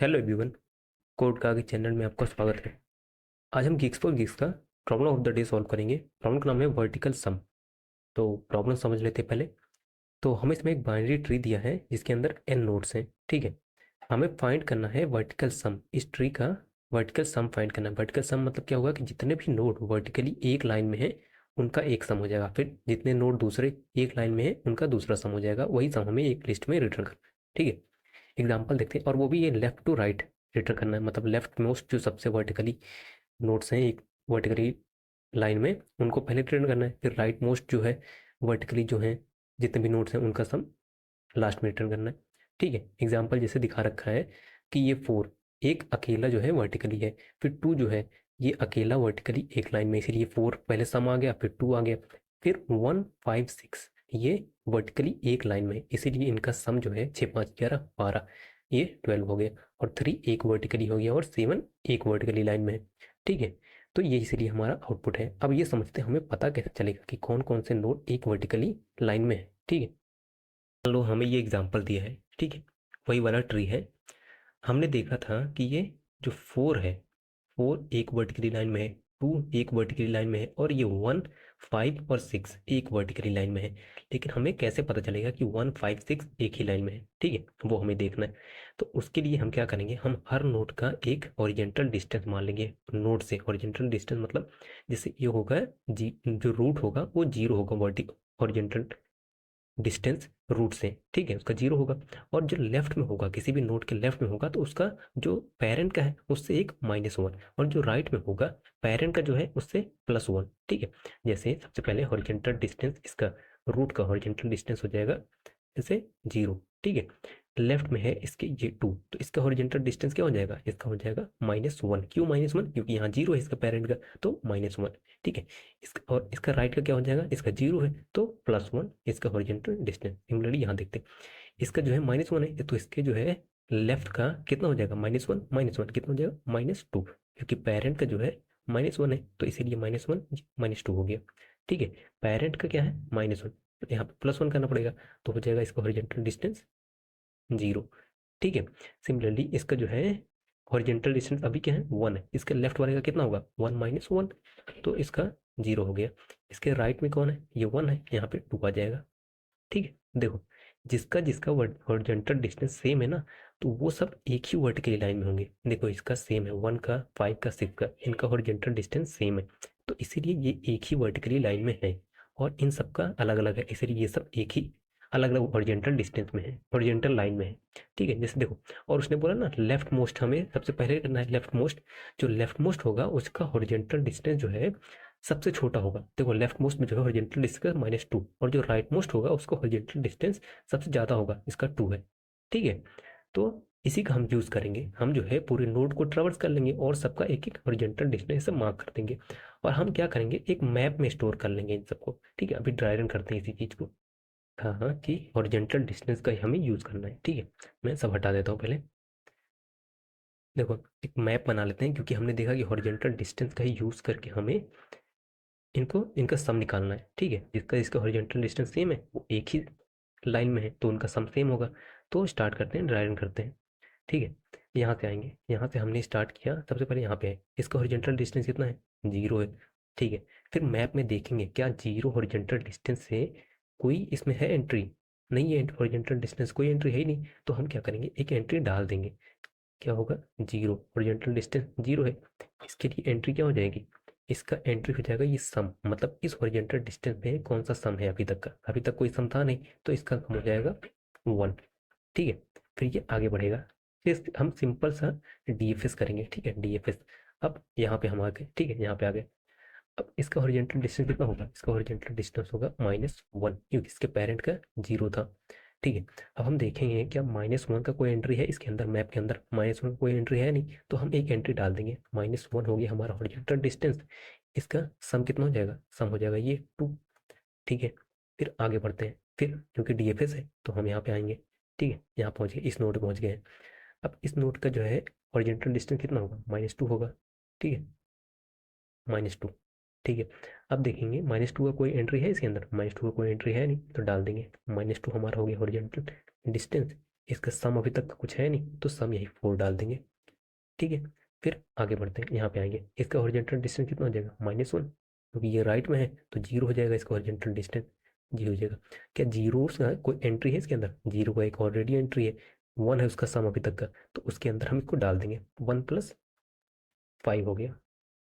Hello everyone. Code का आगे channel में आपका स्वागत है। आज हम गिग्स फॉर गिग्स का problem of the day solve करेंगे। प्रॉब्लम का नाम है वर्टिकल सम। तो प्रॉब्लम समझ लेते हैं पहले। तो हमें इसमें एक बाइनरी ट्री दिया है जिसके अंदर n नोड्स हैं। ठीक है, हमें फाइंड करना है वर्टिकल सम। इस ट्री का वर्टिकल सम फाइंड करना है। वर्टिकल सम मतलब क्या होगा कि जितने भी नोड वर्टिकली एक लाइन में है उनका एक सम हो जाएगा, फिर जितने नोड दूसरे एक लाइन में है उनका दूसरा सम हो जाएगा। वही सम हमें एक लिस्ट में रिटर्न करना है। ठीक है, एग्जाम्पल देखते हैं। और वो भी ये लेफ्ट टू राइट रिटर्न करना है, मतलब लेफ्ट मोस्ट जो सबसे वर्टिकली नोट्स हैं एक वर्टिकली लाइन में उनको पहले रिटर्न करना है, फिर राइट मोस्ट जो है वर्टिकली जो है जितने भी नोट्स हैं उनका सम लास्ट में रिटर्न करना है। ठीक है, एग्जाम्पल जैसे दिखा रखा है कि ये 4 एक अकेला जो है वर्टिकली है, फिर 2 जो है ये अकेला वर्टिकली एक लाइन में, इसीलिए 4 पहले सम आ गया, फिर 2 आ गया, फिर 1 5 6 ये वर्टिकली एक लाइन में है, इसीलिए इनका सम जो है 6 5 11 12 ये 12 हो गया। और 3 एक वर्टिकली हो गया और 7 एक वर्टिकली लाइन में है। ठीक है, तो ये इसीलिए हमारा आउटपुट है। अब ये समझते हैं हमें पता कैसे चलेगा कि कौन कौन से नोड एक वर्टिकली लाइन में है। ठीक है, मान लो हमें ये एग्जाम्पल दिया है। ठीक है, वही वाला ट्री है। हमने देखा था कि ये जो 4 है, 4 एक वर्टिकली लाइन में है, 2 एक वर्टिकली लाइन में है, और ये 1 5 और 6 एक वर्टिकली लाइन में है। लेकिन हमें कैसे पता चलेगा कि 1 5 6 एक ही लाइन में है? ठीक है, वो हमें देखना है। तो उसके लिए हम क्या करेंगे, हम हर नोड का एक ओरिजेंटल डिस्टेंस मान लेंगे। नोड से ओरिजेंटल डिस्टेंस मतलब जैसे ये होगा जी, जो रूट होगा वो 0 होगा वर्टिकल ओरिजेंटल डिस्टेंस रूट से। ठीक है, उसका 0 होगा। और जो लेफ्ट में होगा, किसी भी नोड के लेफ्ट में होगा तो उसका जो पेरेंट का है उससे एक -1, और जो राइट में होगा पेरेंट का जो है उससे +1। ठीक है, जैसे सबसे पहले हॉरिजॉन्टल डिस्टेंस इसका रूट का हॉरिजॉन्टल डिस्टेंस हो जाएगा जैसे 0। ठीक है, लेफ्ट में है इसके ये 2, तो इसका हॉरिजॉन्टल डिस्टेंस क्या हो जाएगा, इसका हो जाएगा -1। क्यों -1? क्योंकि यहाँ 0 है इसका पेरेंट का, तो -1। ठीक है, इसका और इसका राइट का क्या हो जाएगा, इसका 0 है तो +1 इसका हॉरिजॉन्टल डिस्टेंस। सिमिलरली यहाँ देखते हैं, इसका जो है -1 है तो इसके जो है लेफ्ट का कितना हो जाएगा, -1 कितना हो जाएगा, -2, क्योंकि पेरेंट का जो है -1 है तो इसीलिए -1 -2 हो गया। ठीक है, पेरेंट का क्या है -1, तो यहाँ पे +1 करना पड़ेगा, तो हो जाएगा इसका हॉरिजॉन्टल डिस्टेंस 0। ठीक है, सिमिलरली इसका जो है हॉरिजॉन्टल डिस्टेंस अभी क्या है, 1 है, इसके लेफ्ट वाले का कितना होगा, 1 -1, तो इसका 0 हो गया। इसके राइट में कौन है, ये 1 है, यहाँ पे 2 आ जाएगा। ठीक है, देखो जिसका जिसका हॉरिजॉन्टल डिस्टेंस सेम है ना, तो वो सब एक ही वर्टिकल लाइन में होंगे। देखो इसका सेम है, 1 का 5 का 6 का, इनका हॉरिजॉन्टल डिस्टेंस सेम है, तो इसीलिए ये एक ही वर्टिकली लाइन में है। और इन सब का अलग अलग है, इसीलिए ये सब एक ही अलग अलग हॉरिजॉन्टल डिस्टेंस में है, हॉरिजॉन्टल लाइन में है। ठीक है, जैसे देखो, और उसने बोला ना लेफ्ट मोस्ट हमें सबसे पहले करना है। लेफ्ट मोस्ट, जो लेफ्ट मोस्ट होगा उसका हॉरिजॉन्टल डिस्टेंस जो है सबसे छोटा होगा। देखो लेफ्ट मोस्ट में जो है हॉरिजॉन्टल डिस्टेंस -2, और जो राइट मोस्ट होगा उसका हॉरिजॉन्टल डिस्टेंस सबसे ज़्यादा होगा, इसका 2 है। ठीक है, तो इसी का हम यूज़ करेंगे। हम जो है पूरे नोड को ट्रेवर्स कर लेंगे और सबका एक एक हॉरिजॉन्टल डिस्टेंस से मार्क कर देंगे, और हम क्या करेंगे, एक मैप में स्टोर कर लेंगे इन सबको। ठीक है, अभी ड्राई रन करते हैं इसी चीज़ को। हाँ हाँ, कि हॉरिजॉन्टल डिस्टेंस का ही हमें यूज़ करना है। ठीक है, मैं सब हटा देता हूँ पहले। देखो एक मैप बना लेते हैं, क्योंकि हमने देखा कि हॉरिजॉन्टल डिस्टेंस का ही यूज़ करके हमें इनको इनका सम निकालना है। ठीक है, जिसका इसका हॉरिजॉन्टल डिस्टेंस सेम है वो एक ही लाइन में है तो उनका सम सेम होगा। तो स्टार्ट करते हैं, ड्राई रन करते हैं। ठीक है, यहाँ से आएंगे, यहाँ से हमने स्टार्ट किया, सबसे पहले यहाँ पे है, इसका हॉरिजॉन्टल डिस्टेंस कितना है, 0 है। ठीक है, फिर मैप में देखेंगे क्या 0 हॉरिजॉन्टल डिस्टेंस से कोई इसमें है एंट्री, नहीं है हॉरिजॉन्टल डिस्टेंस, कोई एंट्री है ही नहीं, तो हम क्या करेंगे, एक एंट्री डाल देंगे। क्या होगा, 0 हॉरिजॉन्टल डिस्टेंस 0 है, इसके लिए एंट्री क्या हो जाएगी, इसका एंट्री हो जाएगा ये सम, मतलब इस हॉरिजॉन्टल डिस्टेंस में कौन सा सम है अभी तक का, अभी तक कोई सम था नहीं, तो इसका सम हो जाएगा 1। ठीक है, फिर ये आगे बढ़ेगा, फिर हम सिंपल सा डीएफएस करेंगे। ठीक है, डीएफएस, अब यहाँ पे हम आ गए। ठीक है, यहाँ पे आ गए। अब इसका हॉरिजॉन्टल डिस्टेंस कितना होगा, इसका हॉरिजॉन्टल डिस्टेंस होगा -1, क्योंकि इसके पेरेंट का 0 था। ठीक है, अब हम देखेंगे क्या -1 का कोई एंट्री है इसके अंदर, मैप के अंदर -1 कोई एंट्री है नहीं, तो हम एक एंट्री डाल देंगे। -1 हो गया हमारा हॉरिजॉन्टल डिस्टेंस, इसका सम कितना हो जाएगा, सम हो जाएगा ये 2। ठीक है, फिर आगे बढ़ते हैं, फिर क्योंकि डीएफएस है तो हम यहाँ पे आएंगे। ठीक है, यहाँ पहुँच गए, इस नोड पे पहुँच गए हैं। अब इस नोड का जो है हॉरिजॉन्टल डिस्टेंस कितना होगा, -2 होगा। ठीक है, -2। ठीक है, अब देखेंगे -2 का कोई एंट्री है इसके अंदर, -2 का कोई एंट्री है नहीं, तो डाल देंगे। -2 हमारा हो गया हॉरिजॉन्टल डिस्टेंस, इसका सम अभी तक कुछ है नहीं, तो सम यही 4 डाल देंगे। ठीक है, फिर आगे बढ़ते हैं, यहाँ पे आएंगे। इसका हॉरिजॉन्टल डिस्टेंस कितना हो जाएगा, -1, क्योंकि ये राइट में है तो 0 हो जाएगा। इसका हॉरिजॉन्टल डिस्टेंस 0 हो जाएगा। क्या जीरो का कोई एंट्री है इसके अंदर, 0 का एक ऑलरेडी एंट्री है, 1 है उसका सम अभी तक का, तो उसके अंदर हम इसको डाल देंगे, 1 + 5 हो गया।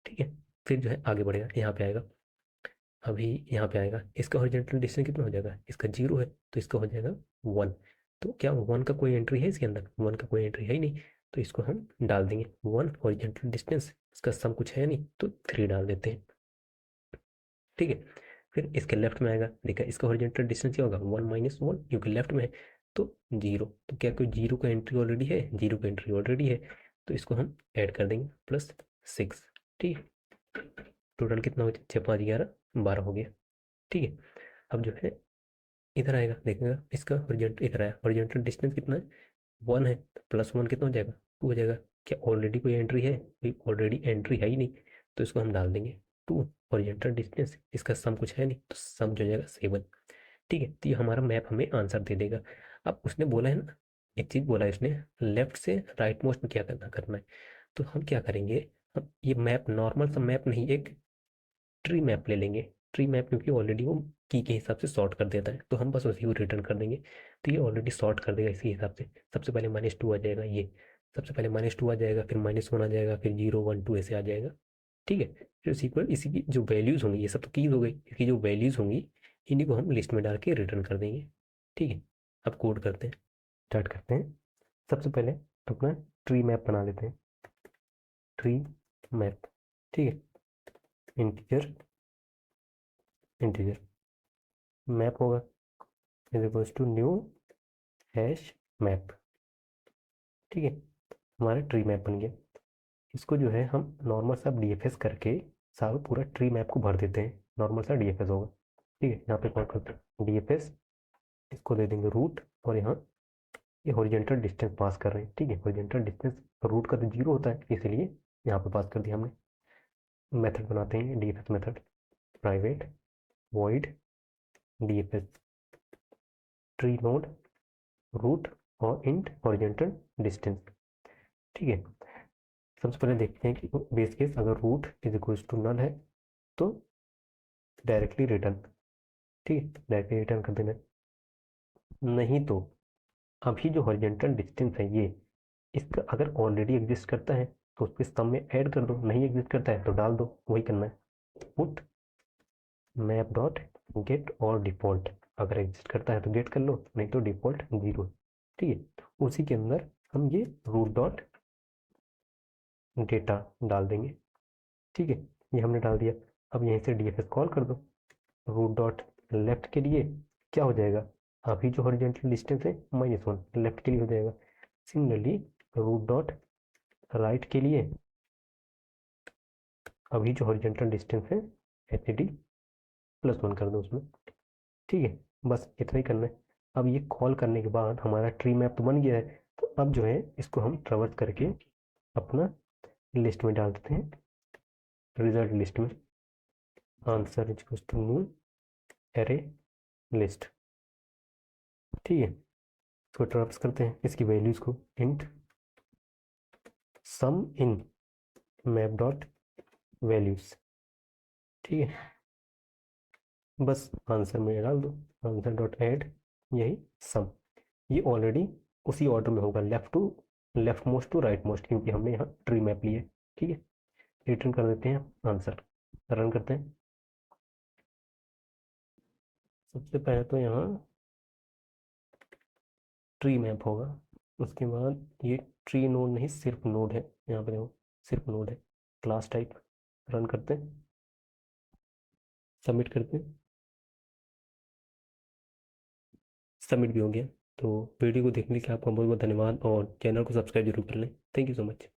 ठीक है, फिर जो है आगे बढ़ेगा, यहाँ पे आएगा। अभी यहाँ पे आएगा, इसका हॉरिजॉन्टल डिस्टेंस कितना हो जाएगा, इसका 0 है तो इसका हो जाएगा 1। तो क्या 1 का कोई एंट्री है इसके अंदर, 1 का कोई एंट्री है ही नहीं, तो इसको हम डाल देंगे 1 हॉरिजॉन्टल डिस्टेंस। इसका सम कुछ है नहीं तो 3 डाल देते हैं। ठीक है, फिर इसके लेफ्ट में आएगा, देखा इसका हॉरिजॉन्टल डिस्टेंस क्या होगा, 1 - 1, क्योंकि लेफ्ट में है तो 0। तो क्या कोई 0 का एंट्री ऑलरेडी है, 0 का एंट्री ऑलरेडी है, तो इसको हम ऐड कर देंगे +6। ठीक है, टोटल कितना हो जाए, 6 5 11 12 हो गया। ठीक है, अब जो है इधर आएगा, देखेगा इसका हॉरिजॉन्टल, इधर आया, हॉरिजॉन्टल डिस्टेंस कितना है, 1 है, तो +1 कितना हो जाएगा, 2 हो जाएगा। क्या ऑलरेडी कोई एंट्री है, कोई ऑलरेडी एंट्री है ही नहीं, तो इसको हम डाल देंगे 2 हॉरिजॉन्टल डिस्टेंस। इसका सम कुछ है नहीं तो सम जो हो जाएगा 7। ठीक है, तो ये हमारा मैप हमें आंसर दे देगा। अब उसने बोला है ना, एक चीज़ बोला है उसने, लेफ्ट से राइट मोस्ट में क्या करना है, तो हम क्या करेंगे, हम ये मैप नॉर्मल सा मैप नहीं, एक ट्री मैप ले लेंगे। ट्री मैप क्योंकि ऑलरेडी वो की के हिसाब से सॉर्ट कर देता है, तो हम बस उसी को रिटर्न कर देंगे, तो ये ऑलरेडी सॉर्ट कर देगा इसी हिसाब से। सबसे पहले -2 आ जाएगा, ये सबसे पहले -2 आ जाएगा, फिर -1 आ जाएगा, फिर 0 1 2 ऐसे आ जाएगा। ठीक है, फिर इक्वल इसी की जो वैल्यूज़ होंगी, ये सब तो कीज हो गई, इसकी जो वैल्यूज़ होंगी इन्हीं को हम लिस्ट में डाल के रिटर्न कर देंगे। ठीक है, अब कोड करते हैं, स्टार्ट करते हैं। सबसे पहले अपना ट्री मैप बना लेते हैं, ट्री मैप। ठीक है, इंटीजर इंटीजर मैप होगा is equals to new hash map. ठीक है, हमारा ट्री मैप बन गया। इसको जो है हम नॉर्मल सा डीएफएस करके सारा पूरा ट्री मैप को भर देते हैं, नॉर्मल सा डीएफएस होगा। ठीक है, यहाँ पे कॉल करते हैं डीएफएस, इसको दे देंगे रूट, और यहाँ ये हॉरिजॉन्टल डिस्टेंस पास कर रहे हैं। ठीक है, हॉरिजॉन्टल डिस्टेंस रूट का तो 0 होता है, इसलिए यहाँ पे पास कर दिया हमने। मेथड बनाते हैं DFS method, private void DFS tree node root और इंट हॉरिजॉन्टल डिस्टेंस। ठीक है, सबसे पहले देखते हैं कि बेस केस अगर root is equals to null है तो डायरेक्टली रिटर्न। ठीक है, डायरेक्टली रिटर्न कर देना, नहीं तो अभी जो हॉरिजॉन्टल डिस्टेंस है ये, इसका अगर ऑलरेडी एग्जिस्ट करता है तो उसके सम में ऐड कर दो, नहीं एग्जिस्ट करता है तो डाल दो, वही करना है। पुट मैप डॉट गेट और डिफॉल्ट, अगर एग्जिस्ट करता है तो गेट कर लो, नहीं तो डिफॉल्ट 0। ठीक है, उसी के अंदर हम ये रूट डॉट डेटा डाल देंगे। ठीक है, ये हमने डाल दिया। अब यहीं से डीएफएस कॉल कर दो, रूट डॉट लेफ्ट के लिए क्या हो जाएगा, अभी जो हॉरिजॉन्टल डिस्टेंस है -1 लेफ्ट के लिए हो जाएगा। सिमिलरली रूट डॉट राइट के लिए अभी जो हॉरिजॉन्टल डिस्टेंस है HAD +1 कर दो उसमें। ठीक है, बस इतना ही करना है। अब ये कॉल करने के बाद हमारा ट्री मैप तो बन गया है, तो अब जो है इसको हम ट्रैवर्स करके अपना लिस्ट में डाल देते हैं, रिजल्ट लिस्ट में। Answer is to new array list. ठीक है, इसको ट्रैवर्स करते हैं, इसकी वैल्यूज को int sum in map dot values. ठीक है, बस आंसर में डाल दो, आंसर डॉट ऐड यही सम। ये ऑलरेडी उसी ऑर्डर में होगा, left most to right most, क्योंकि हमने यहाँ ट्री मैप लिया है। ठीक है, रिटर्न कर देते हैं आंसर, रन करते हैं। सबसे पहले तो यहाँ ट्री मैप होगा, उसके बाद ये ट्री नोड नहीं सिर्फ नोड है, यहाँ पे देखो सिर्फ नोड है, क्लास टाइप। रन करते हैं, सबमिट करते हैं, सबमिट भी हो गया। तो वीडियो को देखने के लिए आपका बहुत बहुत धन्यवाद, और चैनल को सब्सक्राइब जरूर कर लें। Thank you so much.